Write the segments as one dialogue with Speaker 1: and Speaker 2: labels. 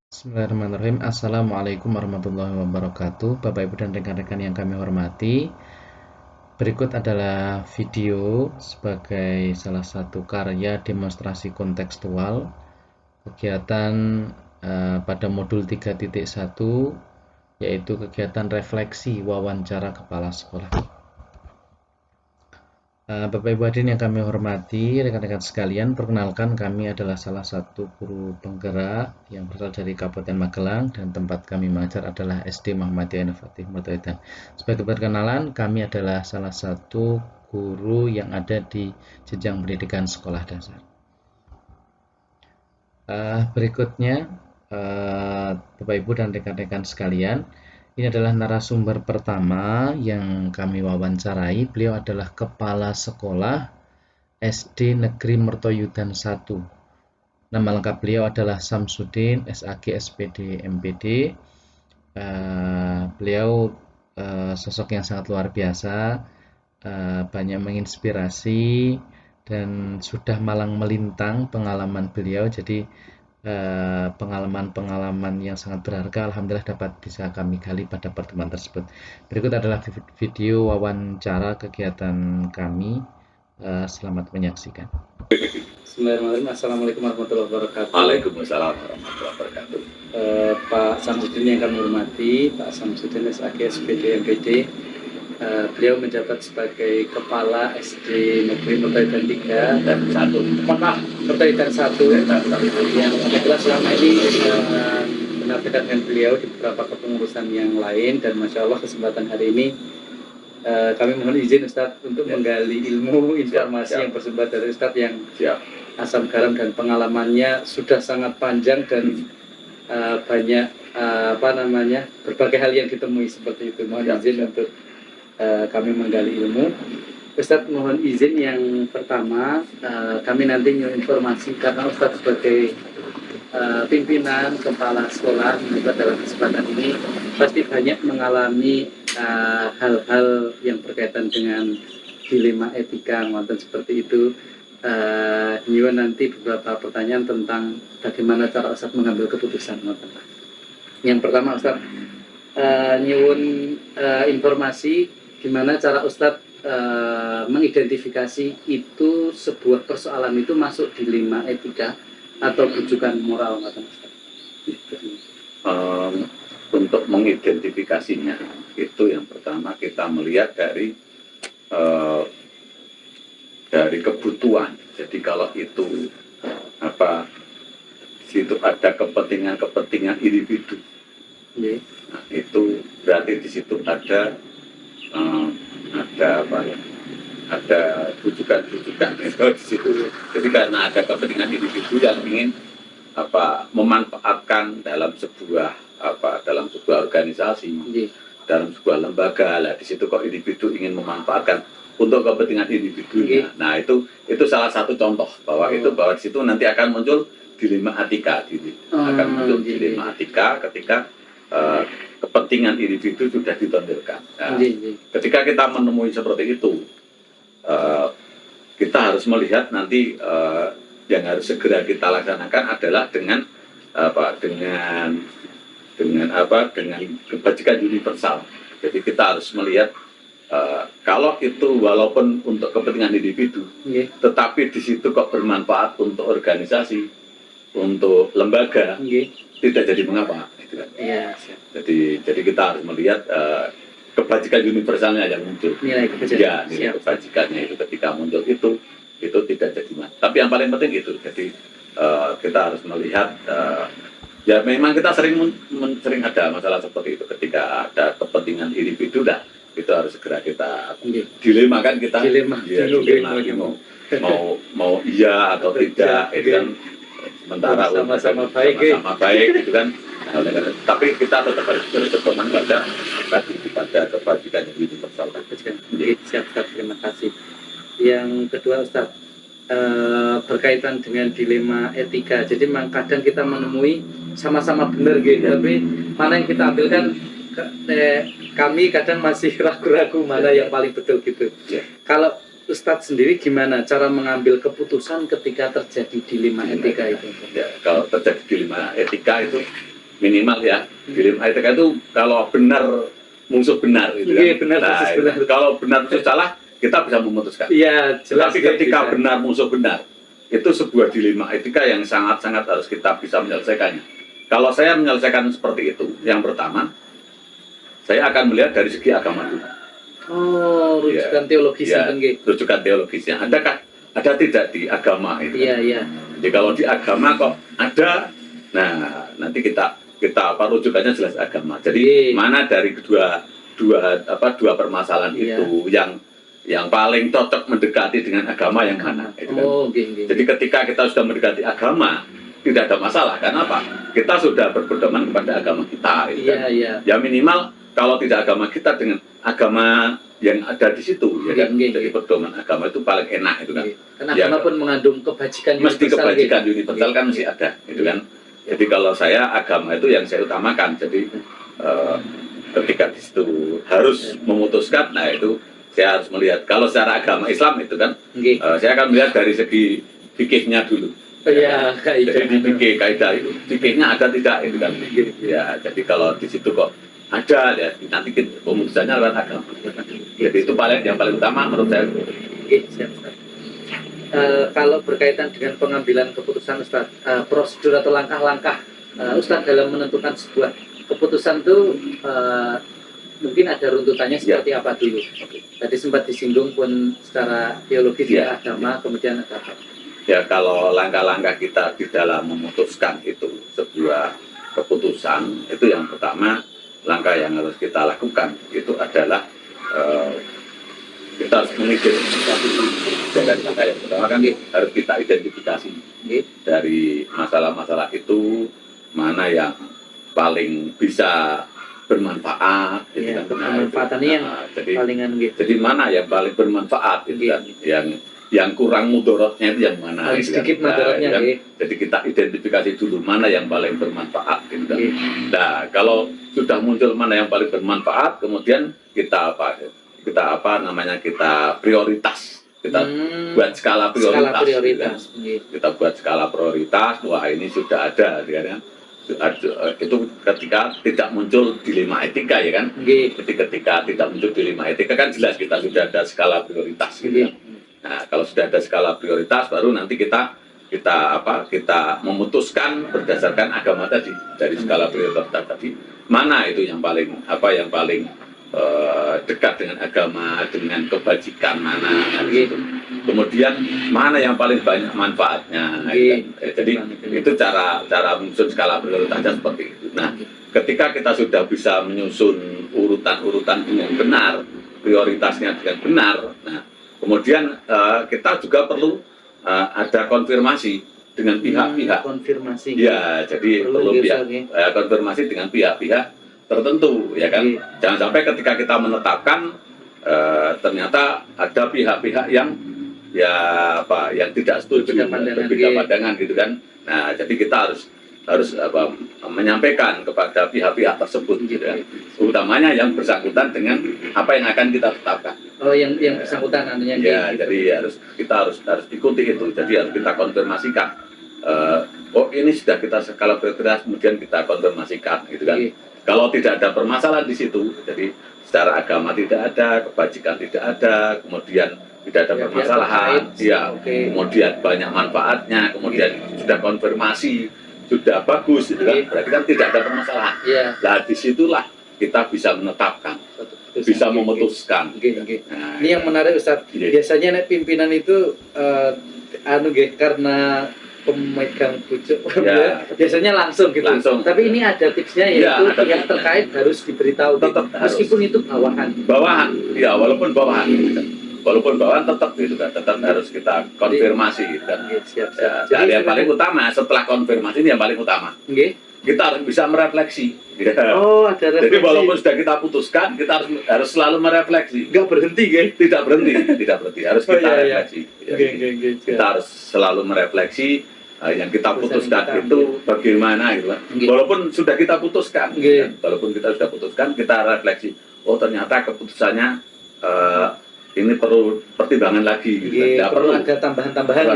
Speaker 1: Bismillahirrahmanirrahim. Assalamualaikum warahmatullahi wabarakatuh. Bapak Ibu dan rekan-rekan yang kami hormati, berikut adalah video sebagai salah satu karya demonstrasi kontekstual kegiatan pada modul 3.1, yaitu kegiatan refleksi wawancara kepala sekolah. Bapak Ibu hadirin yang kami hormati, rekan-rekan sekalian, perkenalkan kami adalah salah satu guru penggerak yang berasal dari Kabupaten Magelang dan tempat kami mengajar adalah SD Muhammadiyah Inovatif Mutoidan. Sebagai perkenalan, kami adalah salah satu guru yang ada di jenjang pendidikan sekolah dasar. Berikutnya, Bapak Ibu dan rekan-rekan sekalian, ini adalah narasumber pertama yang kami wawancarai. Beliau adalah Kepala Sekolah SD Negeri Mertoyudan 1. Nama lengkap beliau adalah Samsudin, SAG, SPD, MPD. Beliau sosok yang sangat luar biasa, banyak menginspirasi, dan sudah malang melintang pengalaman beliau. Jadi pengalaman-pengalaman yang sangat berharga alhamdulillah dapat bisa kami gali pada pertemuan tersebut. Berikut adalah video wawancara kegiatan kami. Selamat menyaksikan.
Speaker 2: Bismillahirrahmanirrahim. Assalamualaikum warahmatullahi wabarakatuh.
Speaker 3: Waalaikumsalam warahmatullahi wabarakatuh.
Speaker 2: Pak Samsudin yang kami hormati, Pak Samsudin SAG SPD MPD. Beliau menjabat sebagai Kepala SD Negeri Mertoyudan 3
Speaker 3: dan 1.
Speaker 2: Mertoyudan 1 yang kebetulan selama ini benar-benar dengan beliau di beberapa kepengurusan yang lain, dan Masya Allah kesempatan hari ini kami mohon izin Ustadz untuk menggali ilmu informasi yang bersumber dari Ustadz yang asam garam dan pengalamannya sudah sangat panjang dan banyak berbagai hal yang ditemui seperti itu. Mohon izin untuk kami menggali ilmu. Ustadz mohon izin yang pertama, kami nanti informasi karena Ustadz sebagai pimpinan kepala sekolah juga dalam kesempatan ini pasti banyak mengalami hal-hal yang berkaitan dengan dilema etika ngoten seperti itu. Nyuwun nanti beberapa pertanyaan tentang bagaimana cara Ustadz mengambil keputusan ngoten. Yang pertama Ustadz nyuwun informasi gimana cara Ustadz mengidentifikasi itu sebuah persoalan itu masuk dilema etika atau rujukan moral ngoten Ustadz.
Speaker 3: Untuk mengidentifikasinya itu yang pertama kita melihat dari kebutuhan. Jadi kalau itu situ ada kepentingan individu, nah, itu berarti di situ ada rujukan itu di situ. Jadi karena ada kepentingan individu yang ingin memanfaatkan dalam sebuah organisasi, dalam sebuah lembaga lah, di situ kok individu ingin memanfaatkan untuk kepentingan individunya. Nah itu salah satu contoh bahwa bahwa di situ nanti akan muncul dilema etika, dilema etika ketika kepentingan individu sudah ditonjolkan. Nah, ketika kita menemui seperti itu, kita harus melihat nanti yang harus segera kita laksanakan adalah dengan kebajikan universal. Jadi kita harus melihat kalau itu walaupun untuk kepentingan individu, tetapi di situ kok bermanfaat untuk organisasi, untuk lembaga, tidak jadi mengapa. Gitu kan? Jadi kita harus melihat kebajikan universalnya yang muncul. Nilai kebajikannya itu ketika muncul itu tidak jadi mas. Tapi yang paling penting itu, jadi kita harus melihat. Ya memang kita sering ada masalah seperti itu ketika ada kepentingan individu, dah itu harus segera kita dilema kan kita mau iya atau tidak, itu kan sementara
Speaker 2: sama-sama
Speaker 3: baik gitu kan. Tapi kita tetap harus berpedoman pada kebajikan universal.
Speaker 2: Siap, terima kasih. Yang kedua Ustadz, berkaitan dengan dilema etika. Jadi memang kadang kita menemui sama-sama benar gitu, tapi mana yang kita ambilkan, kami kadang masih ragu-ragu mana yang paling betul gitu. Kalau Ustadz sendiri gimana cara mengambil keputusan ketika terjadi dilema etika itu?
Speaker 3: Ya, kalau terjadi dilema etika itu minimal ya dilema etika itu kalau benar musuh benar gitu kan.
Speaker 2: Iya, benar musuh benar.
Speaker 3: Kalau benar musuh salah kita bisa memutuskan.
Speaker 2: Iya, jelas.
Speaker 3: Tapi ketika benar musuh benar itu sebuah dilema etika yang sangat-sangat harus kita bisa menyelesaikannya. Kalau saya menyelesaikan seperti itu, yang pertama saya akan melihat dari segi agama dulu.
Speaker 2: Oh, rujukan teologisnya
Speaker 3: ya, rujukan teologisnya. Ada tidak di agama itu?
Speaker 2: Iya, iya.
Speaker 3: Jadi kalau di agama kok ada, nah nanti kita rujukannya jelas agama. Jadi mana dari dua permasalahan itu yang paling cocok mendekati dengan agama yang mana? Gitu kan? Jadi ketika kita sudah mendekati agama, tidak ada masalah. Karena apa? Kita sudah berpedoman kepada agama kita. Gitu kan? Ya minimal kalau tidak agama kita dengan agama yang ada di situ, ya kan? Jadi pedoman agama itu paling enak itu kan.
Speaker 2: Karena agama pun mengandung kebajikan
Speaker 3: mesti kebajikan universal kan mesti ada, gitu kan. Jadi kalau saya agama itu yang saya utamakan. Jadi ketika di situ harus memutuskan, nah itu saya harus melihat. Kalau secara agama Islam itu kan, saya akan melihat dari segi fikihnya dulu.
Speaker 2: Iya,
Speaker 3: jadi di fikih kaidah itu, fikihnya ada tidak itu kan. Ya, jadi kalau di situ kok ada ya nanti pemutusannya lewat agama. Jadi itu yang paling utama menurut saya.
Speaker 2: Siap. Kalau berkaitan dengan pengambilan keputusan Ustadz, prosedur atau langkah-langkah Ustadz dalam menentukan sebuah keputusan itu mungkin ada runtutannya seperti apa dulu? Tadi sempat disinggung pun secara teologis agama, kemudian ada apa?
Speaker 3: Ya kalau langkah-langkah kita di dalam memutuskan itu sebuah keputusan, itu yang pertama langkah yang harus kita lakukan itu adalah kita harus mengidentifikasi. Dan langkah yang pertama kan harus kita identifikasi dari masalah-masalah itu mana yang paling bisa bermanfaat,
Speaker 2: bermanfaatannya
Speaker 3: jadi mana yang paling bermanfaat gitu kan, yang kurang mudorotnya itu yang mana,
Speaker 2: sedikit mudorotnya kan?
Speaker 3: Jadi kita identifikasi dulu mana yang paling bermanfaat gitu kan. Nah kalau sudah muncul mana yang paling bermanfaat, kemudian kita prioritas, kita buat skala prioritas. Kita buat skala prioritas. Wah ini sudah ada kan. Itu ketika tidak muncul dilema etika ya kan. Jadi ketika tidak muncul dilema etika kan jelas kita sudah ada skala prioritas gitu kan. Nah kalau sudah ada skala prioritas baru nanti kita memutuskan berdasarkan agama tadi, dari skala prioritas tadi mana itu yang paling dekat dengan agama, dengan kebajikan mana gitu. Kemudian mana yang paling banyak manfaatnya gitu. Jadi itu cara menyusun skala prioritasnya seperti itu. Nah ketika kita sudah bisa menyusun urutan-urutan dengan benar, prioritasnya dengan benar, nah kemudian kita juga perlu ada konfirmasi dengan pihak-pihak.
Speaker 2: Konfirmasi.
Speaker 3: Ya, jadi perlu konfirmasi dengan pihak-pihak tertentu, ya kan? Jangan sampai ketika kita menetapkan ternyata ada pihak-pihak yang tidak setuju, berbeda pandangan gitu kan. Nah, jadi kita harus menyampaikan kepada pihak-pihak tersebut gitu kan. Utamanya yang bersangkutan dengan apa yang akan kita tetapkan.
Speaker 2: Oh, yang bersangkutan namanya.
Speaker 3: Ya, gitu. Jadi kita harus ikuti itu. Jadi harus kita konfirmasikan. Ini sudah kita skala prioritas, kemudian kita konfirmasikan gitu kan. Kalau tidak ada permasalahan di situ, jadi secara agama tidak ada, kebajikan tidak ada, kemudian tidak ada permasalahan, kemudian banyak manfaatnya, kemudian sudah konfirmasi, sudah bagus, gitu kan? Berarti kan tidak ada permasalahan. Nah, disitulah kita bisa menetapkan, bisa memutuskan.
Speaker 2: Nah, ini yang menarik Ustadz. Biasanya pimpinan itu karena pemegang pucuk biasanya langsung gitu. Tapi ini ada tipsnya yaitu yang terkait harus diberitahu meskipun itu bawahan. Ya, walaupun bawahan tetap gitu kan, tetap harus kita konfirmasi gitu kan. Jadi yang paling utama setelah konfirmasi ini yang paling utama. Kita harus bisa merefleksi. Oh, ada refleksi.
Speaker 3: Jadi walaupun sudah kita putuskan, kita harus selalu merefleksi.
Speaker 2: Nggak berhenti,
Speaker 3: Tidak berhenti. Harus kita refleksi. Kita harus selalu merefleksi. Yang kita putuskan itu bagaimana gitu kan. Walaupun sudah kita putuskan, kita refleksi. Oh ternyata keputusannya ini perlu pertimbangan lagi. Gitu kan.
Speaker 2: Perlu ada tambahan-tambahan.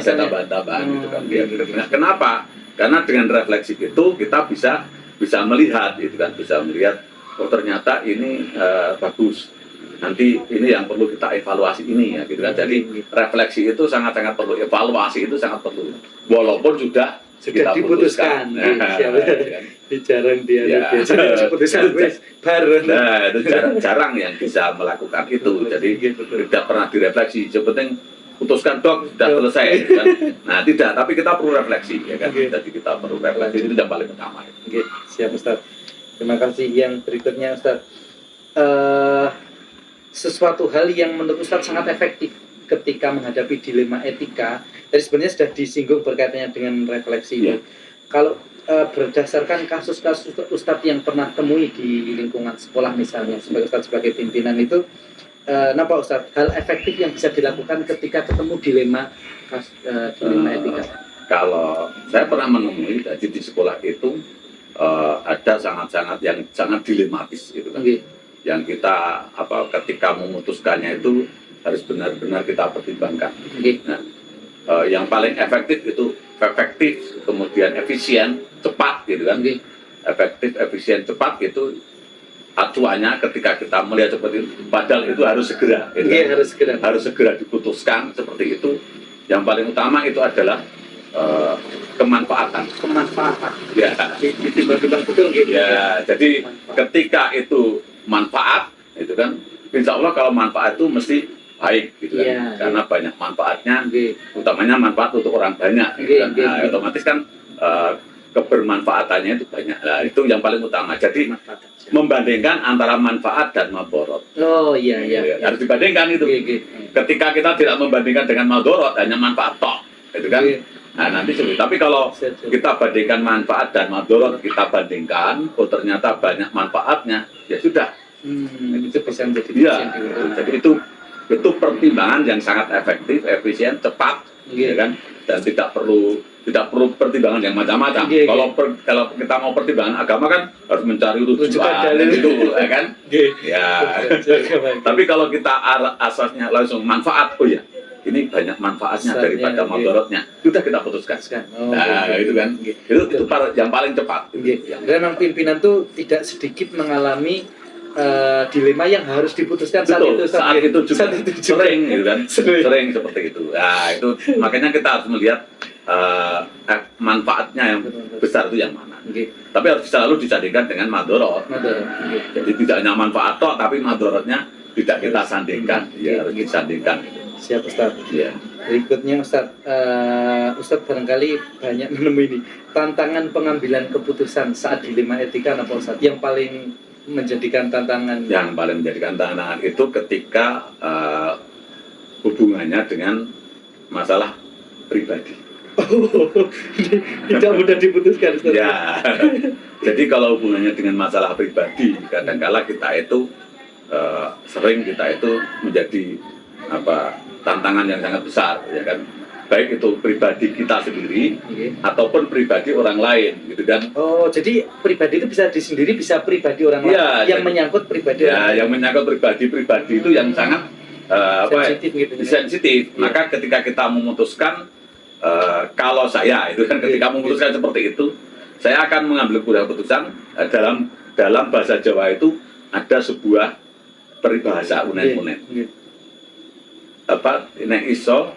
Speaker 3: Gitu kan. Kenapa? Karena dengan refleksi itu kita bisa melihat, gitu kan, bisa melihat oh ternyata ini bagus. Nanti ini yang perlu kita evaluasi ini ya, gitu kan. Jadi refleksi itu sangat-sangat perlu, evaluasi itu sangat perlu. Walaupun sudah
Speaker 2: diputuskan. Jarang dia
Speaker 3: diputuskan baru. Nah, itu jarang yang bisa melakukan itu. Jadi tidak pernah direfleksi. Sepenting putuskan dok sudah selesai kan? Nah tidak, tapi kita perlu refleksi ya kan. Jadi kita perlu refleksi, itu yang paling utama.
Speaker 2: Siap Ustaz, terima kasih. Yang berikutnya Ustaz, sesuatu hal yang menurut Ustaz sangat efektif ketika menghadapi dilema etika, tadi sebenarnya sudah disinggung berkaitannya dengan refleksi itu. Kalau berdasarkan kasus-kasus Ustadz yang pernah temui di lingkungan sekolah misalnya, sebagai Ustadz sebagai pimpinan itu, kenapa Ustadz hal efektif yang bisa dilakukan ketika ketemu dilema etika?
Speaker 3: Kalau saya pernah menemui, jadi di sekolah itu ada sangat-sangat yang sangat dilematis gitu kan. Yang kita ketika memutuskannya itu harus benar-benar kita pertimbangkan. Nah, yang paling efektif itu efektif, kemudian efisien, cepat gitu kan. Efektif, efisien, cepat itu acuannya ketika kita melihat seperti itu, padahal itu harus segera gitu kan? Harus segera diputuskan seperti itu. Yang paling utama itu adalah kemanfaatan ya, ya. Jadi ketika itu manfaat itu kan, insya Allah kalau manfaat itu mesti baik gitu kan, karena banyak manfaatnya, utamanya manfaat untuk orang banyak gitu kan. Nah, otomatis kan kebermanfaatannya itu banyak. Nah, itu yang paling utama. Jadi membandingkan antara manfaat dan madorot. Harus dibandingkan itu. Ketika kita tidak membandingkan dengan madorot, hanya manfaat tok, gitu kan. Nah, nanti sulit. Tapi kalau kita bandingkan manfaat dan madorot, kita bandingkan, oh ternyata banyak manfaatnya, ya sudah.
Speaker 2: Itu bisa menjadi
Speaker 3: jadi itu pertimbangan yang sangat efektif, efisien, cepat, ya kan, dan tidak perlu pertimbangan yang macam-macam. Kalau kita mau pertimbangan agama kan harus mencari rujukan itu, ya kan? Tapi kalau kita asasnya langsung manfaat, oh ya, ini banyak manfaatnya daripada madorotnya, sudah kita putuskan. Nah, itu kan, itu yang paling cepat.
Speaker 2: Memang pimpinan tuh tidak sedikit mengalami dilema yang harus diputuskan saat itu juga
Speaker 3: sering gitu kan, sering seperti itu. Nah, itu makanya kita harus melihat manfaatnya yang besar itu yang mana. Tapi harus selalu disandingkan dengan madorot. Jadi tidak hanya manfaat tok, tapi madorotnya tidak kita sandingkan, ya harus disandingkan.
Speaker 2: Siap Ustaz. Berikutnya Ustaz, Ustaz barangkali banyak menemui ini tantangan pengambilan keputusan saat dilema etika apa Ustaz? Yang paling menjadikan tantangan?
Speaker 3: Yang paling menjadikan tantangan itu ketika hubungannya dengan masalah pribadi.
Speaker 2: Tidak mudah diputuskan Ustaz.
Speaker 3: Ya. Jadi kalau hubungannya dengan masalah pribadi, kadang-kala kita itu sering kita itu menjadi tantangan yang sangat besar, ya kan, baik itu pribadi kita sendiri ataupun pribadi orang lain, gitu kan.
Speaker 2: Oh, jadi pribadi itu bisa sendiri, bisa pribadi orang lain yang menyangkut pribadi.
Speaker 3: Yang menyangkut pribadi itu yang sangat sensitif. Maka ketika kita memutuskan, kalau saya itu kan ketika memutuskan seperti itu, saya akan mengambil keputusan dalam bahasa Jawa itu ada sebuah peribahasa unen-unen. Nek iso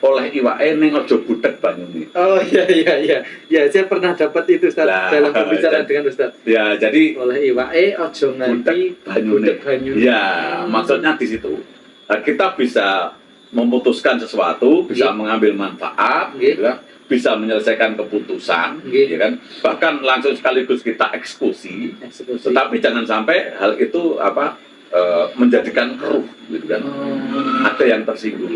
Speaker 3: oleh iwake ning aja butek banyune.
Speaker 2: Oh iya, saya pernah dapat itu Ustaz dalam pembicaraan dengan Ustaz.
Speaker 3: Ya, jadi
Speaker 2: oleh iwake aja nganti butek banyune.
Speaker 3: Ya, maksudnya di situ. Kita bisa memutuskan sesuatu, bisa mengambil manfaat, gitu kan, bisa menyelesaikan keputusan, ya kan, bahkan langsung sekaligus kita eksekusi. Tetapi jangan sampai hal itu menjadikan keruh, gitu kan. Ada yang tersinggung.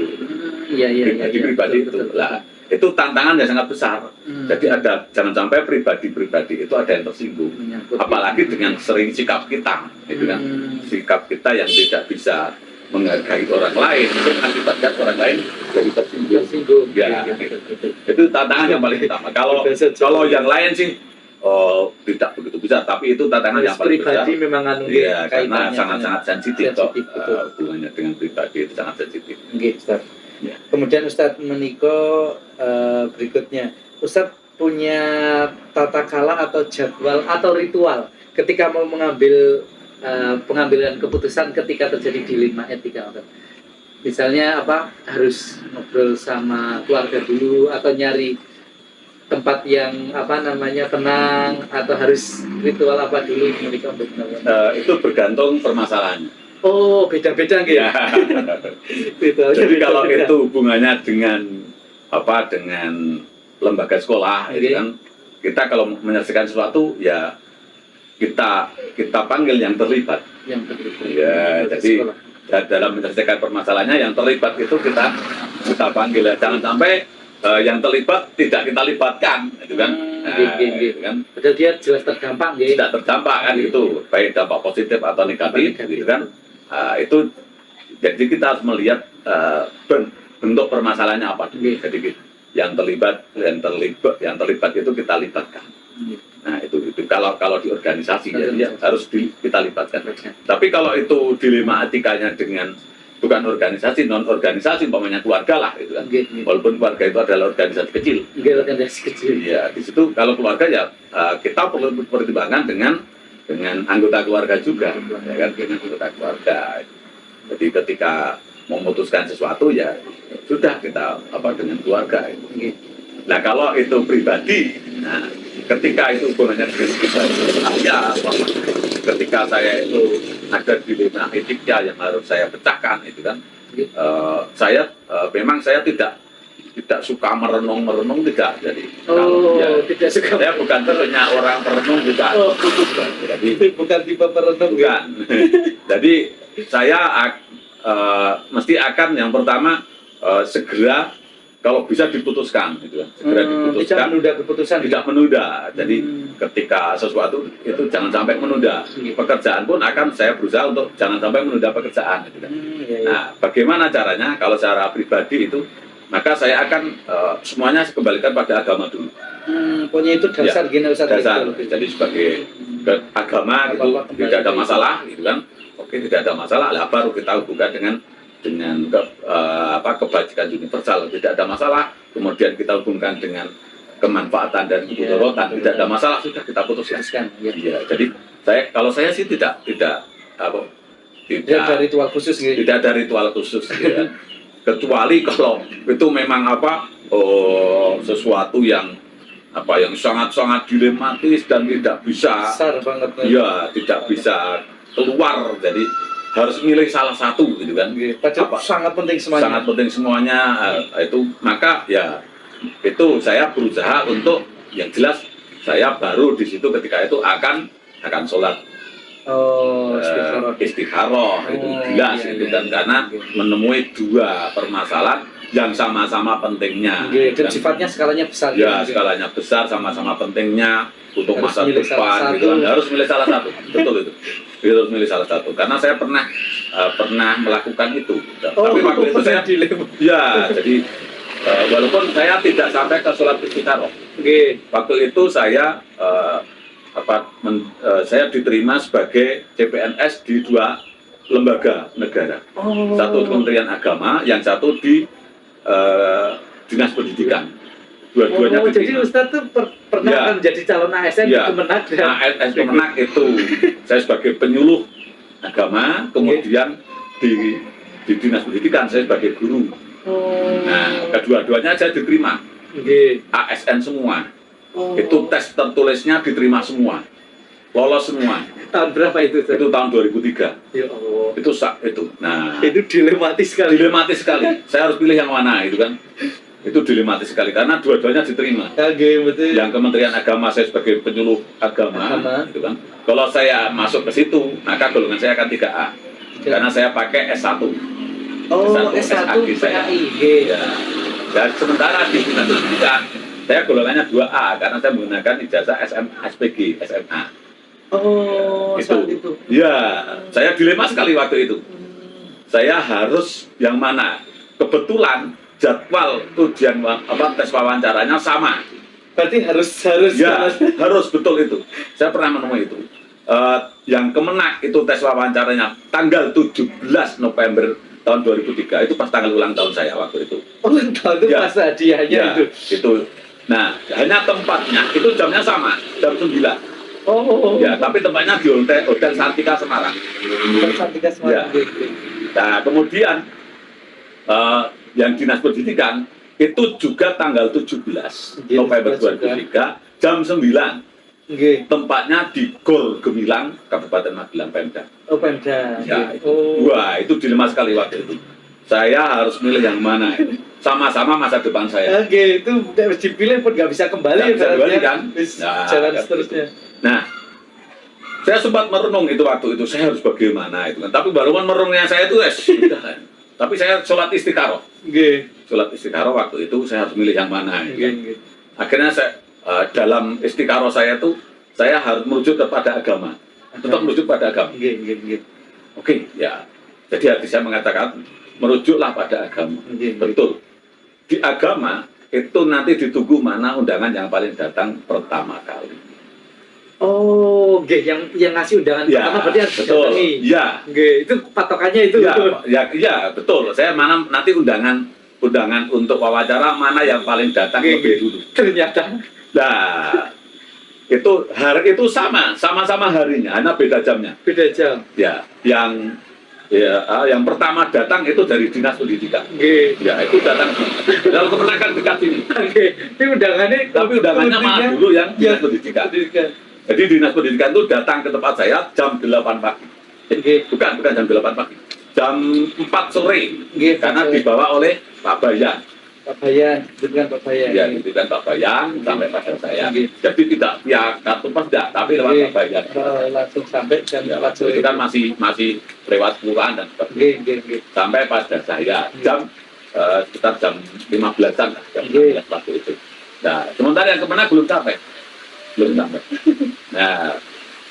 Speaker 3: Pribadi itu. Lah, itu tantangan yang sangat besar. Jadi jangan sampai pribadi-pribadi itu ada yang tersinggung. Apalagi dengan sering sikap kita, gitu kan. Sikap kita yang tidak bisa menghargai orang lain, itu mengakibatkan orang lain jadi tersinggung. Ya, itu tantangan yang paling utama. Kalau yang lain sih tidak begitu besar, tapi itu tantangan yang paling besar.
Speaker 2: Pribadi memang
Speaker 3: karena sangat-sangat sensitif hubungannya dengan pribadi itu sangat sensitif.
Speaker 2: Ustaz. Kemudian Ustaz meniko berikutnya, Ustadz punya tata kala atau jadwal atau ritual ketika mau mengambil pengambilan keputusan ketika terjadi dilema etika, Ustadz? Misalnya apa, harus ngobrol sama keluarga dulu atau nyari tempat yang apa namanya tenang, atau harus ritual apa dulu ketika
Speaker 3: Itu bergantung permasalahannya.
Speaker 2: Oh, beda-beda gitu.
Speaker 3: Ya. Jadi kalau itu hubungannya dengan apa, dengan lembaga sekolah, itu kan kita kalau menyelesaikan sesuatu ya kita panggil yang terlibat. Ya, jadi dalam menyelesaikan permasalahannya yang terlibat itu kita panggil. Jangan sampai yang terlibat tidak kita libatkan, gitu kan? Gitu kan?
Speaker 2: Padahal dia jelas terdampak,
Speaker 3: tidak terdampak kan, itu baik dampak positif atau negatif, gitu kan? Itu jadi kita harus melihat bentuk permasalahannya apa. Jadi yang terlibat itu kita libatkan. Nah itu kalau di organisasi ya harus kita libatkan. Tapi kalau itu dilema etikanya dengan bukan organisasi, non organisasi, umpamanya keluarga lah, itu kan. Walaupun keluarga itu adalah organisasi kecil. Ya di situ kalau keluarga ya kita perlu pertimbangkan dengan anggota keluarga juga, ya kan, dengan anggota keluarga. Jadi ketika memutuskan sesuatu ya sudah kita dengan keluarga itu. Nah kalau itu pribadi, nah ketika itu hubungannya dengan saya, ketika saya itu ada dilema etika yang harus saya pecahkan, itu kan, memang saya tidak suka merenung, tidak. Jadi
Speaker 2: tidak suka.
Speaker 3: Saya bukan tipenya orang merenung, juga. Jadi
Speaker 2: bukan tipe perenung,
Speaker 3: bukan. Jadi saya mesti akan yang pertama segera, kalau bisa diputuskan, gitu kan. Segera diputuskan.
Speaker 2: Tidak menunda keputusan.
Speaker 3: Tidak menunda. Jadi ketika sesuatu itu jangan sampai menunda. Pekerjaan pun akan saya berusaha untuk jangan sampai menunda pekerjaan, gitu kan. Nah, bagaimana caranya? Kalau secara pribadi itu, maka saya akan semuanya kembalikan pada agama dulu.
Speaker 2: Pokoknya itu dasar,
Speaker 3: ya, dasar. Jadi sebagai agama itu tidak ada masalah, gitu kan. Oke, tidak ada masalah. Lah baru kita hubungkan dengan kebajikan universal, tidak ada masalah. Kemudian kita hubungkan dengan kemanfaatan dan kemudaratan, tidak ada masalah, sudah kita putuskan. Iya, jadi kalau saya sih tidak
Speaker 2: ada ritual khusus gitu.
Speaker 3: Tidak ada ritual khusus, ya. Kecuali kalau itu memang sesuatu yang sangat dilematis dan tidak bisa,
Speaker 2: besar banget.
Speaker 3: Ya, tidak bisa keluar, jadi harus milih salah satu, gitu kan.
Speaker 2: Sangat penting semuanya.
Speaker 3: Sangat penting semuanya, itu maka ya itu saya berusaha untuk yang jelas saya baru di situ ketika itu akan sholat istikharah, itu jelas, itu kan, karena menemui dua permasalahan yang sama-sama pentingnya.
Speaker 2: Dan sifatnya skalanya besar.
Speaker 3: Ya, skalanya besar, sama-sama pentingnya untuk masa depan, gitu kan. Harus milih salah satu. Betul itu. Harus milih salah satu. Karena saya pernah melakukan itu. Tapi waktu itu saya ya, jadi walaupun saya tidak sampai ke sholat istikharah. Waktu itu saya saya diterima sebagai CPNS di dua lembaga negara. Satu Kementerian Agama, yang satu di Dinas Pendidikan. Dua-duanya
Speaker 2: jadi Ustadz tuh pernah menjadi calon ASN di Kemenag.
Speaker 3: ASN Kemenag itu saya sebagai penyuluh agama, kemudian di Dinas Pendidikan saya sebagai guru. Nah, kedua-duanya saya diterima. ASN semua. Itu tes tertulisnya diterima semua. Lolos semua.
Speaker 2: Tahun berapa itu?
Speaker 3: Itu tahun 2003.
Speaker 2: Ya Allah.
Speaker 3: Itu. Nah,
Speaker 2: itu dilematis sekali.
Speaker 3: Dilematis sekali. Saya harus pilih yang mana, itu kan. Itu dilematis sekali karena dua-duanya diterima.
Speaker 2: Betul.
Speaker 3: Yang Kementerian Agama saya sebagai penyuluh agama. Gitu kan. Kalau saya masuk ke situ, maka golongan saya akan 3A. Karena saya pakai S1.
Speaker 2: S1
Speaker 3: SAG saya. Ya. Dan sementara di Dinas Pendidikan saya golongannya 2A karena saya menggunakan ijazah SPG, SMA.
Speaker 2: Saat itu.
Speaker 3: Ya, saya dilema sekali waktu itu. Saya harus yang mana? Kebetulan jadwal ujian tes wawancaranya sama.
Speaker 2: Berarti harus
Speaker 3: ya, harus betul itu. Saya pernah menemui itu. Yang Kemenag itu tes wawancaranya tanggal 17 November tahun 2003. Itu pas tanggal ulang tahun saya waktu itu.
Speaker 2: Ulang tahun itu pas hadiahnya itu.
Speaker 3: Itu Nah, hanya tempatnya itu jamnya sama, jam 9.
Speaker 2: Oh.
Speaker 3: Ya, tapi tempatnya di Hotel Sartika Semarang.
Speaker 2: Hotel Sartika Semarang.
Speaker 3: Ya. Nah, kemudian yang Dinas Pendidikan itu juga tanggal 17 November 2003 jam 9.
Speaker 2: Okay.
Speaker 3: Tempatnya di Gor Gemilang, Kabupaten Magelang, Pemda.
Speaker 2: Oh, Pemda.
Speaker 3: Ya, wah, itu dilema sekali waktu itu. Saya harus milih yang mana? Sama-sama masa depan saya.
Speaker 2: Oke, itu harus dipilih pun nggak bisa kembali.
Speaker 3: Nggak bisa kembali kan?
Speaker 2: Nah, jalan seterusnya.
Speaker 3: Nah, saya sempat merenung itu waktu itu, saya harus bagaimana itu kan. Tapi baru merenungnya saya itu sudah kan. Tapi saya sholat istikharah. Sholat istikharah waktu itu saya harus milih yang mana. Kan? Akhirnya saya dalam istikharah saya itu saya harus merujuk kepada agama. Tetap merujuk pada agama. Oke, ya. Jadi hati saya mengatakan merujuklah pada agama. Betul. Di agama itu nanti ditunggu mana undangan yang paling datang pertama kali.
Speaker 2: Oh, yang ngasih undangan
Speaker 3: ya,
Speaker 2: pertama berarti harus
Speaker 3: betul. Ya.
Speaker 2: Itu patokannya itu.
Speaker 3: Ya, betul. Saya mana nanti undangan untuk wawancara mana yang paling datang lebih dulu.
Speaker 2: Ternyata.
Speaker 3: Nah, itu hari itu sama-sama harinya, hanya beda jamnya.
Speaker 2: Beda jam.
Speaker 3: Ya, yang pertama datang itu dari Dinas Pendidikan. Ya, itu datang. Kalau kemenakan dekat sini. Tapi undangannya malah dulu yang Dinas Pendidikan. Jadi Dinas Pendidikan itu datang ke tempat saya jam 8 pagi. Bukan jam 8 pagi. Jam 4 sore. Karena dibawa oleh Pak Bayan.
Speaker 2: Dengan Pak Bayan.
Speaker 3: Ya, dengan Pak Bayan sampai pada saya. Jadi tidak via kartu pos tapi lewat Pak Bayan.
Speaker 2: Langsung sampai jam 4 sore.
Speaker 3: Itu kan masih lewat kelurahan dan sebagainya. Sampai pada saya jam sekitar jam 15-an lah, jam 15 waktu itu. Nah, sementara yang kemana belum sampai. Nah,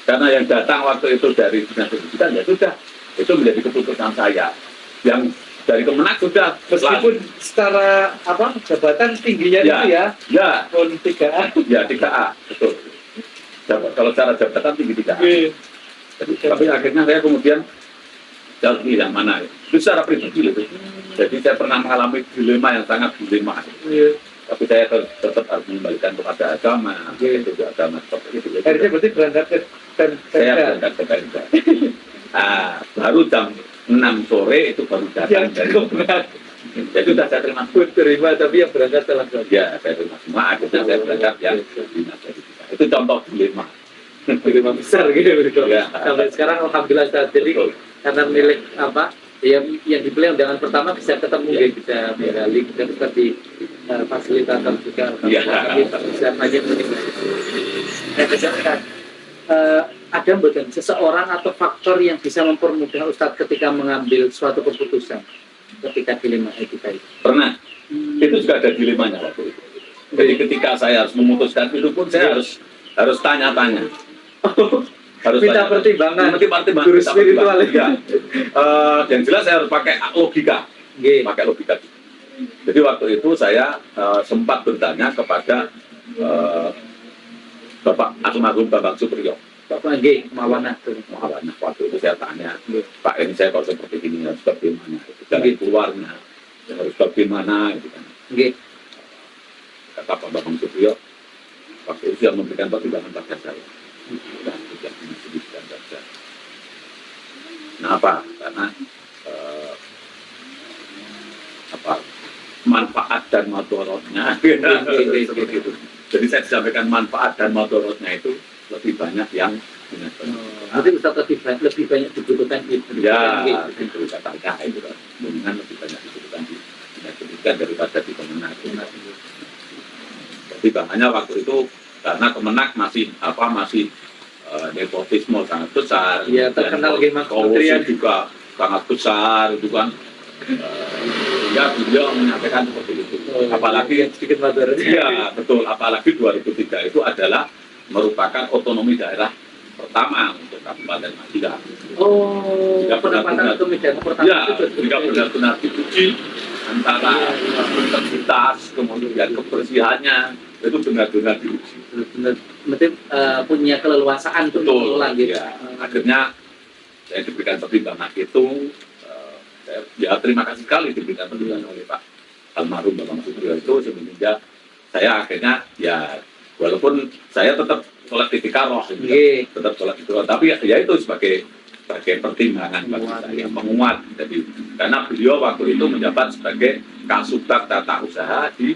Speaker 3: karena yang datang waktu itu dari Dinas Pendidikan ya sudah, itu menjadi keputusan saya. Yang dari Kemenak sudah,
Speaker 2: meskipun secara jabatan tingginya
Speaker 3: ya,
Speaker 2: itu
Speaker 3: ya,
Speaker 2: pun 3A.
Speaker 3: Ya 3A, betul. Kalau secara jabatan tinggi 3A. Tapi akhirnya saya kemudian pilih yang mana? Itu secara pribadi itu. Jadi saya pernah mengalami dilema yang sangat dilema. Tapi saya tetap harus mengembalikan kepada agama. Itu agama seperti itu.
Speaker 2: Akhirnya berarti berangkat ke Pemda.
Speaker 3: Saya berangkat ke Pemda. Baru jam 6 sore itu baru datang dari Kemenak. Jadi sudah saya terima,
Speaker 2: tapi yang berangkat telah berangkat.
Speaker 3: Ya, saya terima semua. Akhirnya saya berangkat yang Dinas Pendidikan. Itu contoh dilema.
Speaker 2: Dilema besar gitu.
Speaker 3: Ya.
Speaker 2: Sampai sekarang alhamdulillah jadi karena milik yang dipilih undangan pertama bisa ketemu bisa beralih dan seperti fasilitator juga bisa banyak menikmati. Ada bukan seseorang atau faktor yang bisa mempermudah Ustadz ketika mengambil suatu keputusan ketika dilema etika itu?
Speaker 3: Pernah. Itu juga ada dilemanya waktu itu. Jadi ketika saya harus memutuskan itu pun saya harus tanya-tanya. Harus
Speaker 2: minta pertimbangan.
Speaker 3: Guru spiritual ya. Yang jelas saya harus pakai logika. Pakai logika. Jadi waktu itu saya sempat bertanya kepada Bapak almarhum Bapak Supriyo.
Speaker 2: Bapak Mawana.
Speaker 3: Waktu itu saya tanya, Pak ini saya kalau seperti ini harus bagaimana? Dari keluarnya harus bagaimana? Gitu kan. Kata Pak Bapak Supriyo, waktu itu yang memberikan pertimbangan pada saya. Dan tidak pendidikan saja. Kenapa? Karena manfaat dan madorotnya seperti itu. Jadi saya sampaikan manfaat dan madorotnya itu lebih banyak yang
Speaker 2: berarti Ustaz lebih banyak dibutuhkan itu.
Speaker 3: Ya, itu katanya itu kan. Mendingan lebih banyak dibutuhkan di pendidikan daripada di Kemenak. Jadi makanya waktu itu karena Kemenak masih nepotisme sangat besar.
Speaker 2: Iya, terkenal
Speaker 3: kementerian juga sangat besar itu kan. Ya beliau menyampaikan seperti itu. Apalagi
Speaker 2: sedikit madorot.
Speaker 3: Iya, betul. Apalagi 2003 itu adalah merupakan otonomi daerah pertama untuk Kabupaten Magelang.
Speaker 2: Jika benar-benar itu medan pertama.
Speaker 3: Ya, jika benar-benar diuji antara integritas kemudian kebersihannya itu benar-benar diuji.
Speaker 2: Berarti punya keleluasaan untuk mengelola gitu.
Speaker 3: Ya, akhirnya saya diberikan pertimbangan itu. Ya terima kasih sekali diberikan pertimbangan oleh Pak almarhum Bapak Supriyo itu sehingga saya akhirnya ya walaupun saya tetap sholat di Istiqoroh, tetap sholat di Istiqoroh, tapi ya itu sebagai pertimbangan bagi saya, penguat. Jadi karena beliau waktu itu menjabat sebagai Kasubag Tata Usaha di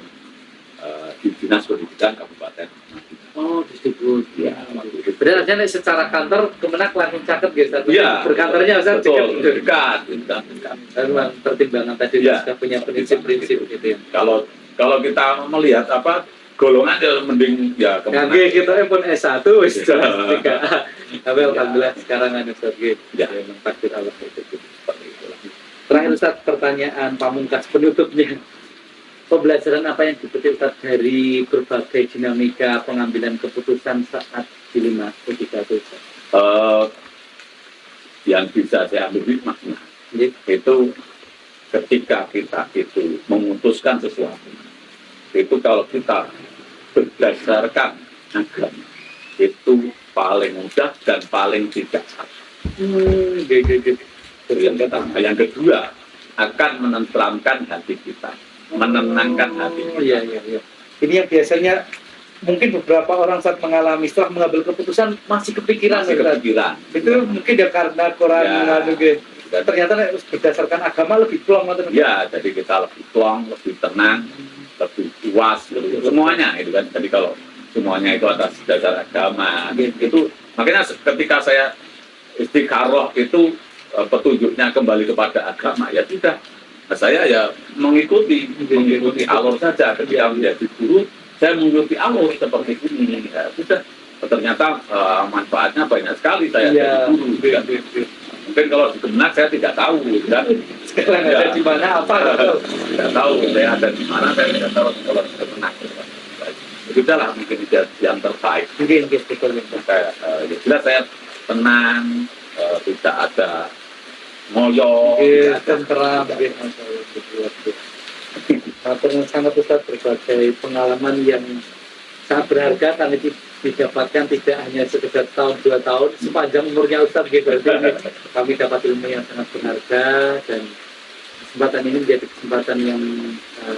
Speaker 3: Dinas Pendidikan Kabupaten.
Speaker 2: Oh, disebut.
Speaker 3: Ya,
Speaker 2: berarti aja secara kantor Kemenak langsung caket gitu.
Speaker 3: Iya.
Speaker 2: Berkantornya Ustaz
Speaker 3: dekat.
Speaker 2: Memang pertimbangan tadi sudah punya prinsip-prinsip gitu ya.
Speaker 3: Kalau kita melihat golongan ya mending ya
Speaker 2: Kemenak. Kita pun S1 wis jelas 3A. Tapi alhamdulillah sekarang ada Ustaz gitu. Ya, memang takdir Allah itu. Terakhir Ustaz, pertanyaan pamungkas penutupnya. Pembelajaran apa yang dipetik Ustaz dari berbagai dinamika pengambilan keputusan saat dilema ketika itu?
Speaker 3: Yang bisa saya ambil hikmahnya itu ketika kita itu memutuskan sesuatu, itu kalau kita berdasarkan agama itu paling mudah dan paling tidak salah. Yang kedua akan menenteramkan hati kita, menenangkan hati kita.
Speaker 2: Iya. Ini yang biasanya mungkin beberapa orang saat mengalami setelah mengambil keputusan masih kepikiran. Itu mungkin ya karena Quran ternyata berdasarkan agama lebih plong atau
Speaker 3: ya, jadi kita lebih plong, lebih tenang, lebih puas, semuanya itu kan. Jadi kalau semuanya itu atas dasar agama, itu makanya ketika saya Istiqoroh itu petunjuknya kembali kepada agama, ya sudah. Saya ya mengikuti alur saja. Ketika menjadi guru, saya mengikuti alur seperti ini. Ya, sudah. Ternyata manfaatnya banyak sekali saya jadi guru. Ya. Mungkin kalau di Kemenak saya tidak tahu. Ya.
Speaker 2: Sekarang ada di mana apa?
Speaker 3: Tidak tahu. Saya ada di mana saya tidak tahu kalau di Kemenak. Sudahlah mungkin yang terbaik.
Speaker 2: Mungkin gitu.
Speaker 3: Jelas saya tenang, tidak ada ngoyo,
Speaker 2: tentram, sangat Ustaz, berbagai pengalaman yang sangat berharga kami didapatkan tidak hanya sekedar tahun 2 tahun sepanjang umurnya Ustaz gitu. Berarti kami dapat ilmu yang sangat berharga dan kesempatan ini menjadi kesempatan yang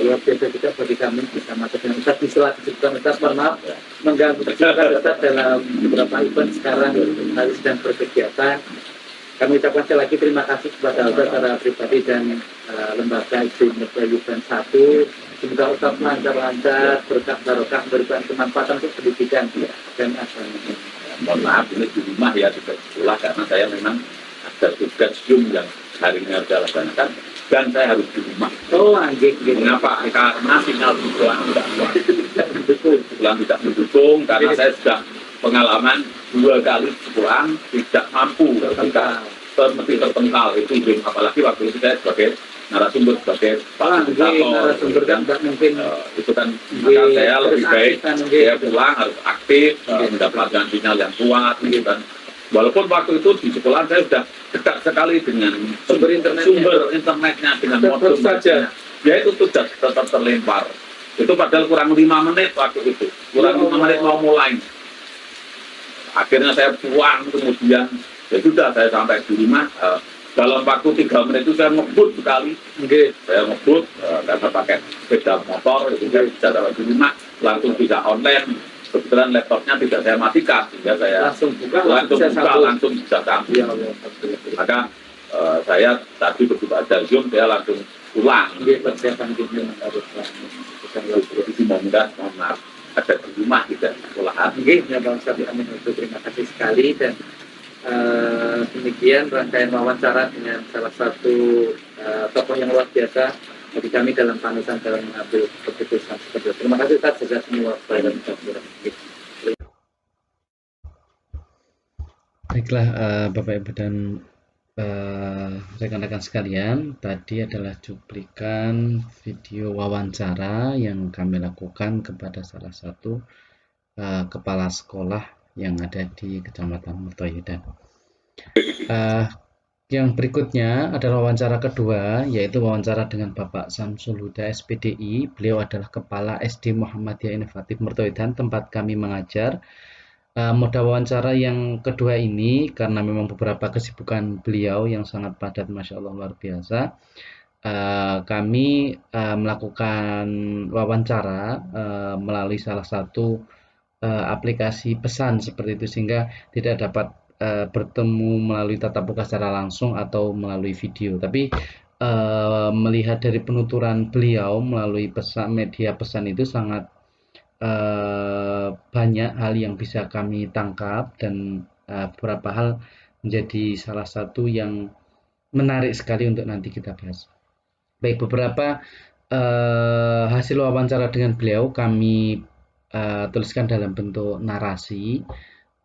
Speaker 2: luar biasa juga bagi kami bersama dengan Ustaz. Di sela kesibukan Ustaz, maaf mengganggu kesibukan Ustaz dalam beberapa event sekarang harus sedang berkegiatan. Kami ucapkan sekali lagi terima kasih kepada Ustaz secara pribadi dan lembaga ISTI Event 1. Semoga Ustaz lancar-lancar, berkah barokah, memberikan kemanfaatan untuk pendidikan dan agama.
Speaker 3: Mohon maaf ini di rumah ya, tidak sekolah karena saya memang ada tugas Zoom yang hari ini harus dilaksanakan dan saya harus di rumah.
Speaker 2: Oh, anjing.
Speaker 3: Kenapa? Karena sinyal di sekolah tidak mendukung karena saya sudah pengalaman 2 kali pulang tidak mampu ketika terpental itu apalagi waktu itu saya sebagai narasumber sebagai
Speaker 2: narasumber dan mungkin
Speaker 3: itu kan maka saya lebih baik saya pulang harus aktif mendapatkan sinyal yang kuat gitu kan. Walaupun waktu itu di sekolah saya sudah dekat sekali dengan sumber internetnya dengan modem saja ya itu sudah tetap terlempar itu padahal kurang 5 menit waktu itu kurang 5 menit mau mulai. Akhirnya saya pulang, kemudian ya sudah saya sampai di rumah dalam waktu 3 menit itu saya ngebut sekali. Saya ngebut karena pakai sepeda motor itu saya bisa dapat di rumah langsung bisa online. Kebetulan laptopnya tidak saya matikan sehingga saya langsung bisa tampil. Maka saya tadi begitu ada Zoom saya langsung pulang.
Speaker 2: Persiapan Zoom harus
Speaker 3: semoga mohon maaf ada di rumah tidak sekolahan.
Speaker 2: Ya Bang Ustaz, terima kasih sekali dan demikian rangkaian wawancara dengan salah satu tokoh yang luar biasa bagi kami dalam panutan dalam mengambil keputusan seperti itu. Terima kasih Ustaz, sejak semua
Speaker 1: Baiklah Bapak Ibu dan rekan-rekan sekalian, tadi adalah cuplikan video wawancara yang kami lakukan kepada salah satu kepala sekolah yang ada di Kecamatan Mertoyudan. Yang berikutnya adalah wawancara kedua, yaitu wawancara dengan Bapak Samsul Huda SPDI. Beliau adalah Kepala SD Muhammadiyah Inovatif Mertoyudan, tempat kami mengajar. Moda wawancara yang kedua ini karena memang beberapa kesibukan beliau yang sangat padat, Masya Allah luar biasa, kami melakukan wawancara melalui salah satu aplikasi pesan seperti itu, sehingga tidak dapat bertemu melalui tatap muka secara langsung atau melalui video. Tapi melihat dari penuturan beliau melalui media pesan itu sangat banyak hal yang bisa kami tangkap, dan beberapa hal menjadi salah satu yang menarik sekali untuk nanti kita bahas. Baik, beberapa hasil wawancara dengan beliau kami tuliskan dalam bentuk narasi.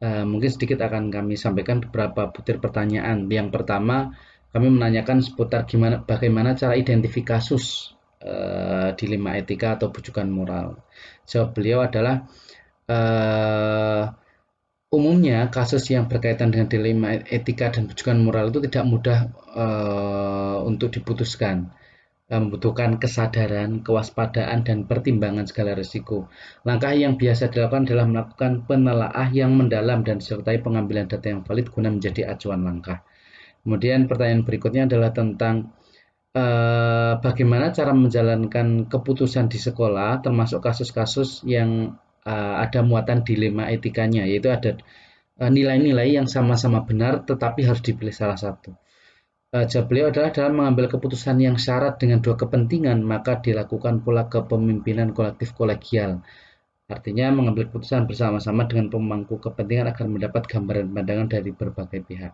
Speaker 1: Mungkin sedikit akan kami sampaikan beberapa butir pertanyaan. Yang pertama, kami menanyakan seputar bagaimana cara identifikasi kasus dilema etika atau bujukan moral. Jawab beliau adalah umumnya kasus yang berkaitan dengan dilema etika dan bujukan moral itu tidak mudah untuk diputuskan, membutuhkan kesadaran, kewaspadaan, dan pertimbangan segala risiko. Langkah yang biasa dilakukan adalah melakukan penelaah yang mendalam dan disertai pengambilan data yang valid guna menjadi acuan langkah. Kemudian pertanyaan berikutnya adalah tentang bagaimana cara menjalankan keputusan di sekolah, termasuk kasus-kasus yang ada muatan dilema etikanya, yaitu ada nilai-nilai yang sama-sama benar tetapi harus dipilih salah satu. Jawab beliau adalah dalam mengambil keputusan yang syarat dengan dua kepentingan, maka dilakukan pula kepemimpinan kolektif kolegial. Artinya mengambil keputusan bersama-sama dengan pemangku kepentingan agar mendapat gambaran pandangan dari berbagai pihak.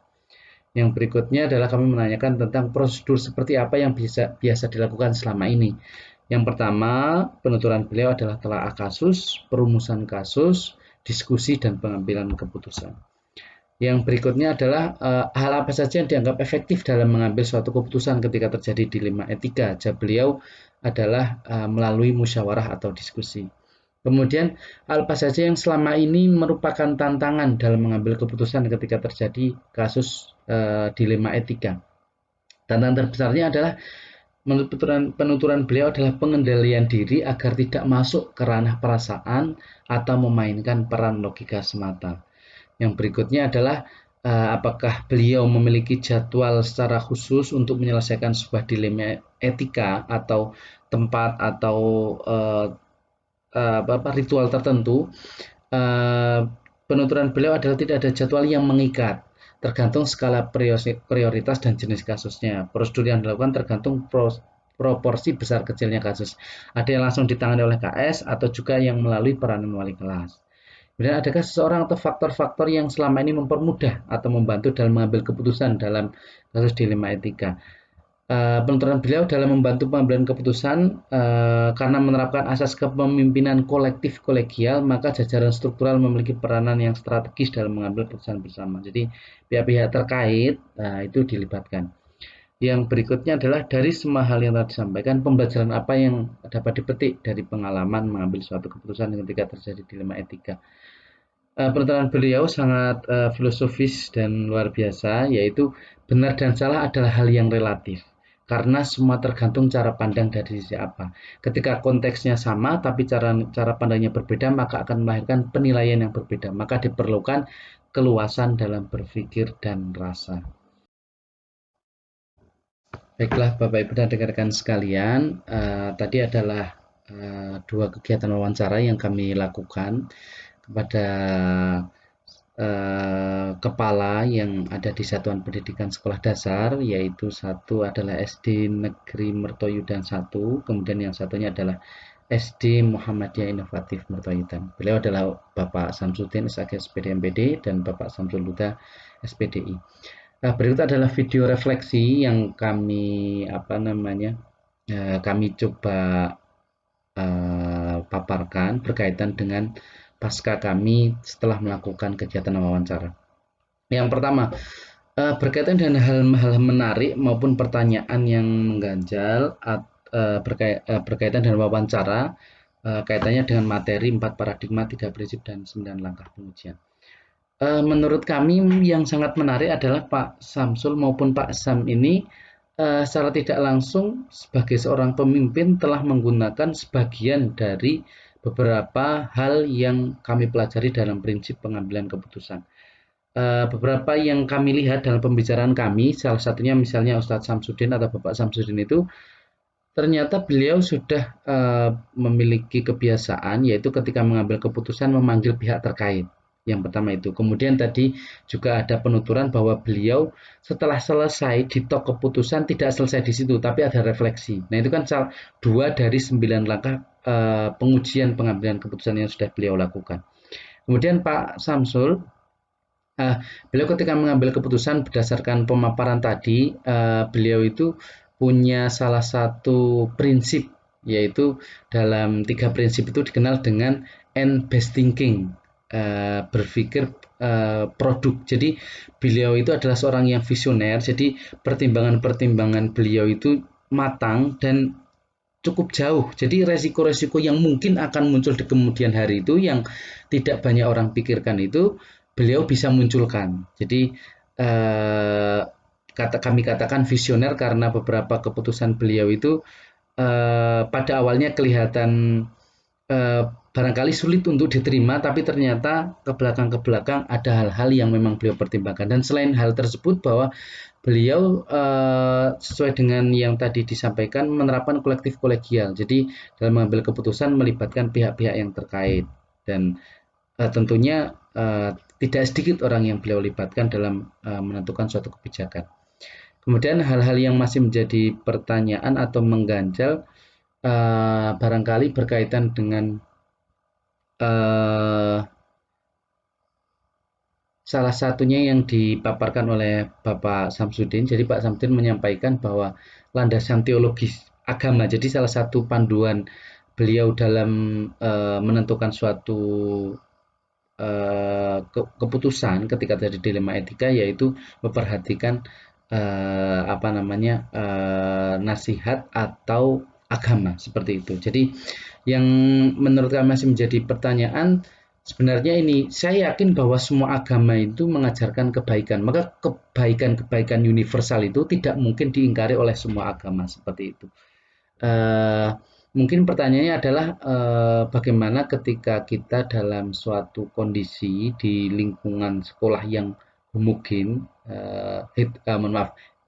Speaker 1: Yang berikutnya adalah kami menanyakan tentang prosedur seperti apa yang biasa dilakukan selama ini. Yang pertama, penuturan beliau adalah telaah kasus, perumusan kasus, diskusi, dan pengambilan keputusan. Yang berikutnya adalah hal apa saja yang dianggap efektif dalam mengambil suatu keputusan ketika terjadi dilema etika. Jawab beliau adalah melalui musyawarah atau diskusi. Kemudian hal apa saja yang selama ini merupakan tantangan dalam mengambil keputusan ketika terjadi kasus dilema etika. Tantangan terbesarnya adalah menurut penuturan beliau adalah pengendalian diri agar tidak masuk ke ranah perasaan atau memainkan peran logika semata. Yang berikutnya adalah apakah beliau memiliki jadwal secara khusus untuk menyelesaikan sebuah dilema etika atau tempat atau ritual tertentu. Penuturan beliau adalah tidak ada jadwal yang mengikat, tergantung skala prioritas dan jenis kasusnya. Prosedur yang dilakukan tergantung proporsi besar kecilnya kasus. Ada yang langsung ditangani oleh KS atau juga yang melalui peranan wali kelas. Kemudian adakah seseorang atau faktor-faktor yang selama ini mempermudah atau membantu dalam mengambil keputusan dalam kasus dilema etika? Penuturan beliau dalam membantu pengambilan keputusan karena menerapkan asas kepemimpinan kolektif kolegial, maka jajaran struktural memiliki peranan yang strategis dalam mengambil keputusan bersama. Jadi pihak-pihak terkait itu dilibatkan. Yang berikutnya adalah dari semua hal yang telah disampaikan, pembelajaran apa yang dapat dipetik dari pengalaman mengambil suatu keputusan ketika terjadi dilema etika. Penuturan beliau sangat filosofis dan luar biasa, yaitu benar dan salah adalah hal yang relatif. Karena semua tergantung cara pandang dari sisi apa. Ketika konteksnya sama tapi cara pandangnya berbeda, maka akan melahirkan penilaian yang berbeda. Maka diperlukan keluasan dalam berpikir dan rasa. Baiklah Bapak Ibu dan rekan-rekan sekalian, tadi adalah dua kegiatan wawancara yang kami lakukan kepada kepala yang ada di Satuan Pendidikan Sekolah Dasar, yaitu satu adalah SD Negeri Mertoyudan 1, kemudian yang satunya adalah SD Muhammadiyah Inovatif Mertoyudan. Beliau adalah Bapak Samsudin SAG SPD MPD dan Bapak Samsul Huda SPDI. Berikut adalah video refleksi yang kami kami coba paparkan berkaitan dengan pasca kami setelah melakukan kegiatan wawancara. Yang pertama, berkaitan dengan hal-hal menarik maupun pertanyaan yang mengganjal berkaitan dengan wawancara, kaitannya dengan materi 4 paradigma, 3 prinsip, dan 9 langkah pengujian. Menurut kami yang sangat menarik adalah Pak Samsul maupun Pak Sam ini secara tidak langsung sebagai seorang pemimpin telah menggunakan sebagian dari beberapa hal yang kami pelajari dalam prinsip pengambilan keputusan. beberapa yang kami lihat dalam pembicaraan kami, salah satunya misalnya Ustadz Samsudin atau Bapak Samsudin itu, ternyata beliau sudah memiliki kebiasaan, yaitu ketika mengambil keputusan memanggil pihak terkait. Yang pertama itu. Kemudian tadi juga ada penuturan bahwa beliau setelah selesai ditok keputusan tidak selesai di situ, tapi ada refleksi. Nah itu kan 2 dari 9 langkah pengujian pengambilan keputusan yang sudah beliau lakukan. Kemudian Pak Samsul, beliau ketika mengambil keputusan berdasarkan pemaparan tadi, beliau itu punya salah satu prinsip, yaitu dalam 3 prinsip itu dikenal dengan end best thinking, berpikir produk. Jadi beliau itu adalah seorang yang visioner, jadi pertimbangan-pertimbangan beliau itu matang dan cukup jauh. Jadi resiko-resiko yang mungkin akan muncul di kemudian hari itu yang tidak banyak orang pikirkan itu beliau bisa munculkan. Jadi kami katakan visioner karena beberapa keputusan beliau itu pada awalnya kelihatan barangkali sulit untuk diterima, tapi ternyata ke belakang ada hal-hal yang memang beliau pertimbangkan. Dan selain hal tersebut bahwa beliau sesuai dengan yang tadi disampaikan menerapkan kolektif kolegial. Jadi dalam mengambil keputusan melibatkan pihak-pihak yang terkait dan tentunya tidak sedikit orang yang beliau libatkan dalam menentukan suatu kebijakan. Kemudian hal-hal yang masih menjadi pertanyaan atau mengganjal barangkali berkaitan dengan salah satunya yang dipaparkan oleh Bapak Samsudin. Jadi Pak Samsudin menyampaikan bahwa landasan teologis agama, jadi salah satu panduan beliau dalam menentukan suatu keputusan ketika dari dilema etika, yaitu memperhatikan nasihat atau agama seperti itu. Jadi yang menurut kami masih menjadi pertanyaan, sebenarnya ini saya yakin bahwa semua agama itu mengajarkan kebaikan, maka kebaikan-kebaikan universal itu tidak mungkin diingkari oleh semua agama seperti itu. Mungkin pertanyaannya adalah bagaimana ketika kita dalam suatu kondisi di lingkungan sekolah yang homogen,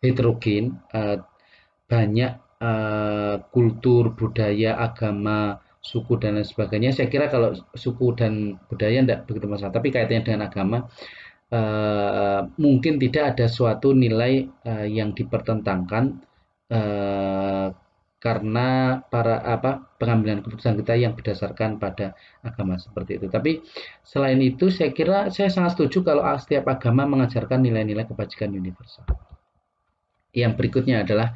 Speaker 1: heterogen, banyak kultur, budaya, agama, suku dan lain sebagainya. Saya kira kalau suku dan budaya tidak begitu masalah, tapi kaitannya dengan agama mungkin tidak ada suatu nilai yang dipertentangkan karena pengambilan keputusan kita yang berdasarkan pada agama seperti itu. Tapi selain itu saya kira saya sangat setuju kalau setiap agama mengajarkan nilai-nilai kebajikan universal. Yang berikutnya adalah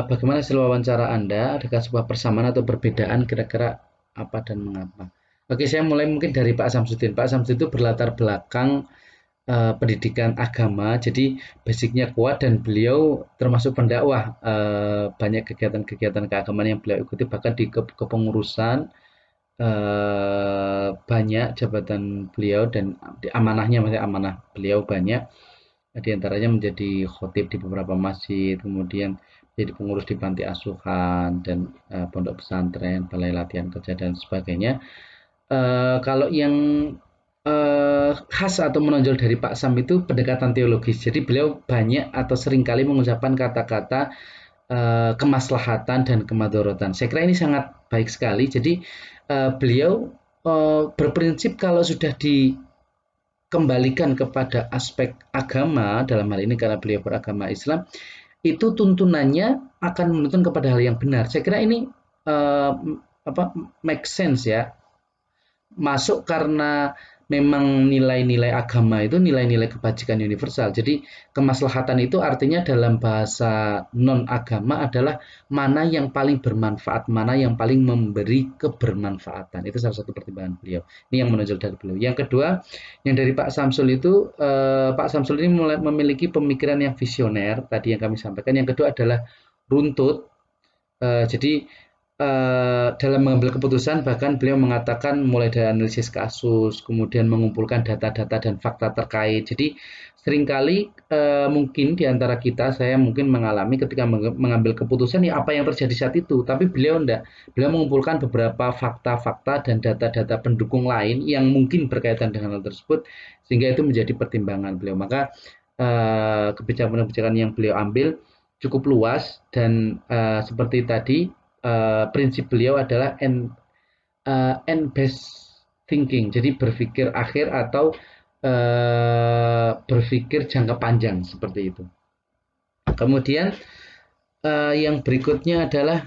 Speaker 1: bagaimana hasil wawancara Anda? Adakah sebuah persamaan atau perbedaan, kira-kira apa dan mengapa? Oke, saya mulai mungkin dari Pak Samsudin. Pak Samsudin itu berlatar belakang pendidikan agama, jadi basicnya kuat dan beliau termasuk pendakwah. Banyak kegiatan-kegiatan keagamaan yang beliau ikuti, bahkan di kepengurusan banyak jabatan beliau dan amanahnya, masih amanah beliau banyak. Di antaranya menjadi khotib di beberapa masjid, kemudian jadi pengurus di panti asuhan dan pondok pesantren, balai latihan kerja dan sebagainya. Kalau yang khas atau menonjol dari Pak Sam itu pendekatan teologis. Jadi beliau banyak atau seringkali mengucapkan kata-kata kemaslahatan dan kemadharatan. Saya kira ini sangat baik sekali. Jadi beliau berprinsip kalau sudah dikembalikan kepada aspek agama, dalam hal ini karena beliau beragama Islam, itu tuntunannya akan menuntun kepada hal yang benar. Saya kira ini make sense ya. Masuk karena memang nilai-nilai agama itu nilai-nilai kebajikan universal. Jadi kemaslahatan itu artinya dalam bahasa non-agama adalah mana yang paling bermanfaat, mana yang paling memberi kebermanfaatan. Itu salah satu pertimbangan beliau. Ini yang menonjol dari beliau. Yang kedua, yang dari Pak Samsul itu, Pak Samsul ini memiliki pemikiran yang visioner, tadi yang kami sampaikan. Yang kedua adalah runtut. Jadi dalam mengambil keputusan bahkan beliau mengatakan mulai dari analisis kasus, kemudian mengumpulkan data-data dan fakta terkait. Jadi seringkali mungkin di antara kita, saya mungkin mengalami ketika mengambil keputusan ya apa yang terjadi saat itu, tapi beliau enggak. Beliau mengumpulkan beberapa fakta-fakta dan data-data pendukung lain yang mungkin berkaitan dengan hal tersebut, sehingga itu menjadi pertimbangan beliau. Maka kebijakan-kebijakan yang beliau ambil cukup luas dan seperti tadi prinsip beliau adalah end based thinking, jadi berpikir akhir atau berpikir jangka panjang seperti itu. Kemudian yang berikutnya adalah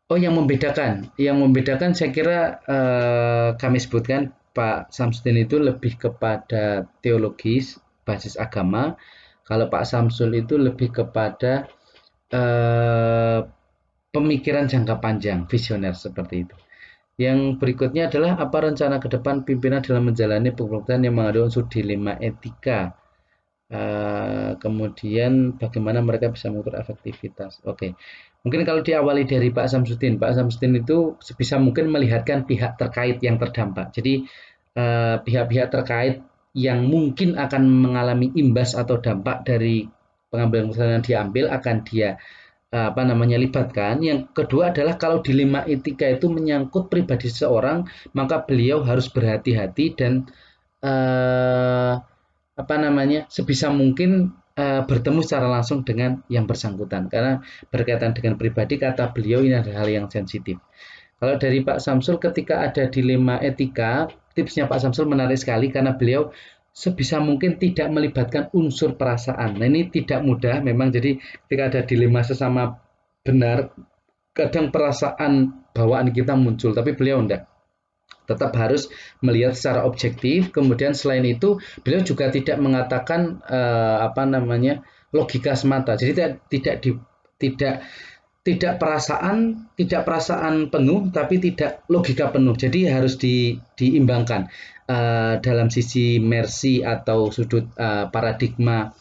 Speaker 1: yang membedakan saya kira kami sebutkan Pak Samsudin itu lebih kepada teologis basis agama, kalau Pak Samsul itu lebih kepada pemikiran jangka panjang, visioner seperti itu. Yang berikutnya adalah apa rencana ke depan pimpinan dalam menjalani pemerintahan yang mengandung unsur dilema etika. Kemudian bagaimana mereka bisa mengukur efektivitas. Oke, mungkin kalau diawali dari Pak Samsudin itu sebisa mungkin melihatkan pihak terkait yang terdampak. Jadi pihak-pihak terkait yang mungkin akan mengalami imbas atau dampak dari pengambilan keputusan yang diambil akan dia libatkan. Yang kedua adalah kalau dilema etika itu menyangkut pribadi seseorang, maka beliau harus berhati-hati dan sebisa mungkin bertemu secara langsung dengan yang bersangkutan, karena berkaitan dengan pribadi, kata beliau ini adalah hal yang sensitif. Kalau dari Pak Samsul ketika ada dilema etika, tipsnya Pak Samsul menarik sekali karena beliau sebisa mungkin tidak melibatkan unsur perasaan. Nah, ini tidak mudah memang, jadi ketika ada dilema sesama benar, kadang perasaan bawaan kita muncul, tapi beliau enggak. Tetap harus melihat secara objektif. Kemudian selain itu, beliau juga tidak mengatakan logika semata. Jadi tidak perasaan penuh, tapi tidak logika penuh. Jadi harus diimbangkan dalam sisi mercy atau sudut paradigma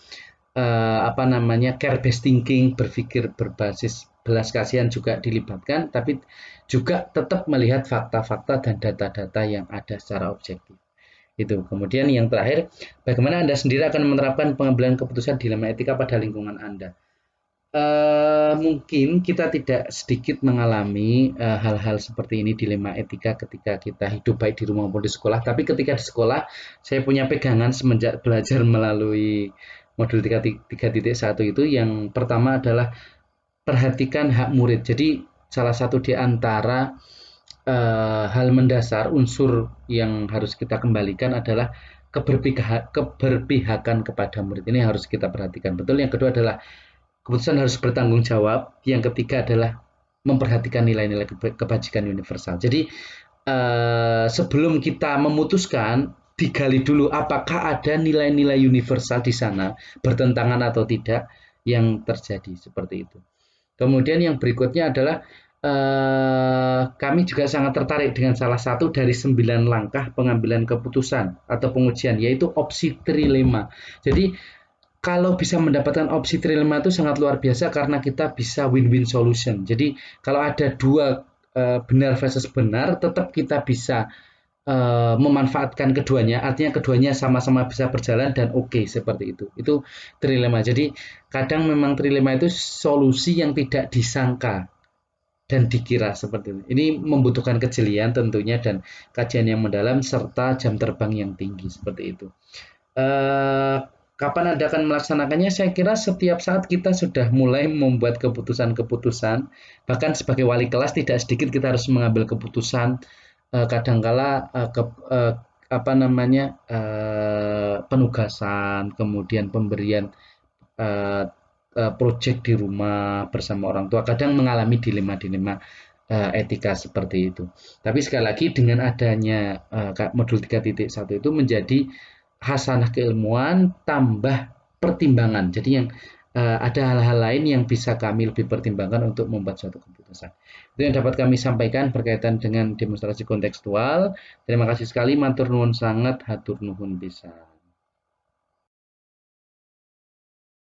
Speaker 1: care based thinking, berpikir berbasis belas kasihan juga dilibatkan, tapi juga tetap melihat fakta-fakta dan data-data yang ada secara objektif. Itu. Kemudian yang terakhir, bagaimana Anda sendiri akan menerapkan pengambilan keputusan dilema etika pada lingkungan Anda? Mungkin kita tidak sedikit mengalami hal-hal seperti ini, dilema etika, ketika kita hidup baik di rumah maupun di sekolah. Tapi ketika di sekolah, saya punya pegangan semenjak belajar melalui modul 3.1 itu. Yang pertama adalah perhatikan hak murid. Jadi salah satu di antara hal mendasar, unsur yang harus kita kembalikan adalah keberpihakan kepada murid. Ini harus kita perhatikan betul. Yang kedua adalah keputusan harus bertanggung jawab. Yang ketiga adalah memperhatikan nilai-nilai kebajikan universal. Jadi sebelum kita memutuskan, digali dulu apakah ada nilai-nilai universal di sana, bertentangan atau tidak yang terjadi, seperti itu. Kemudian yang berikutnya adalah kami juga sangat tertarik dengan salah satu dari 9 langkah pengambilan keputusan atau pengujian, yaitu opsi trilema. Jadi kalau bisa mendapatkan opsi trilema itu sangat luar biasa karena kita bisa win-win solution. Jadi kalau ada dua benar versus benar, tetap kita bisa memanfaatkan keduanya. Artinya keduanya sama-sama bisa berjalan dan oke, seperti itu. Itu trilema. Jadi kadang memang trilema itu solusi yang tidak disangka dan dikira seperti itu. Ini membutuhkan kejelian tentunya dan kajian yang mendalam serta jam terbang yang tinggi, seperti itu. Kapan Anda akan melaksanakannya? Saya kira setiap saat kita sudah mulai membuat keputusan-keputusan. Bahkan sebagai wali kelas tidak sedikit kita harus mengambil keputusan. Kadangkala penugasan, kemudian pemberian proyek di rumah bersama orang tua, kadang mengalami dilema-dilema etika seperti itu. Tapi sekali lagi dengan adanya modul 3.1 itu menjadi hasanah keilmuan tambah pertimbangan. Jadi yang ada hal-hal lain yang bisa kami lebih pertimbangkan untuk membuat suatu keputusan. Itu yang dapat kami sampaikan berkaitan dengan demonstrasi kontekstual. Terima kasih sekali, matur nuwun sangat, hatur nuhun pisan.